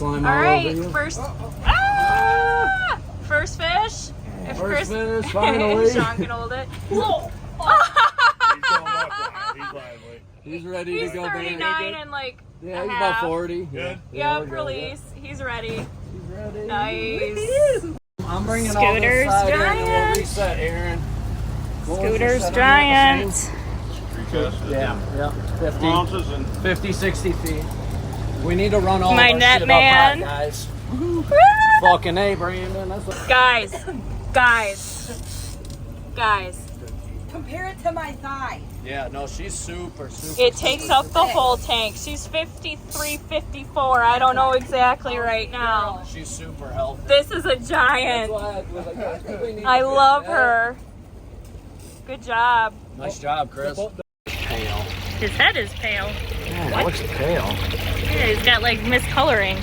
slime All all right, over you. first fish. If First fish, If finally. Sean can hold it. He's going up on it. He's lively. He's ready He's to go. 39 and like Yeah, a he's half. about 40. Good. Yeah, Yep, we're release. He's ready. good. He's ready. Nice. I'm bringing all Scooter's this side in and giant. we'll reset, Aaron. What was your Scooter's set on giant. Recast it. Yeah, 50, Ounces and 50, 60 feet. We need to run all My of our net shit man. up high, guys. Fucking A, Brandon. That's what... Guys. Compare it to my thigh. Yeah, no, she's super. It takes up the whole tank. She's 53, 54. I don't know exactly right now. She's super healthy. This is a That's giant. why I was like, I think we need I to get love that. her. Good job. Nice job, Chris. Pale. His head is pale. Yeah, it looks pale. Yeah, he's got like miscoloring.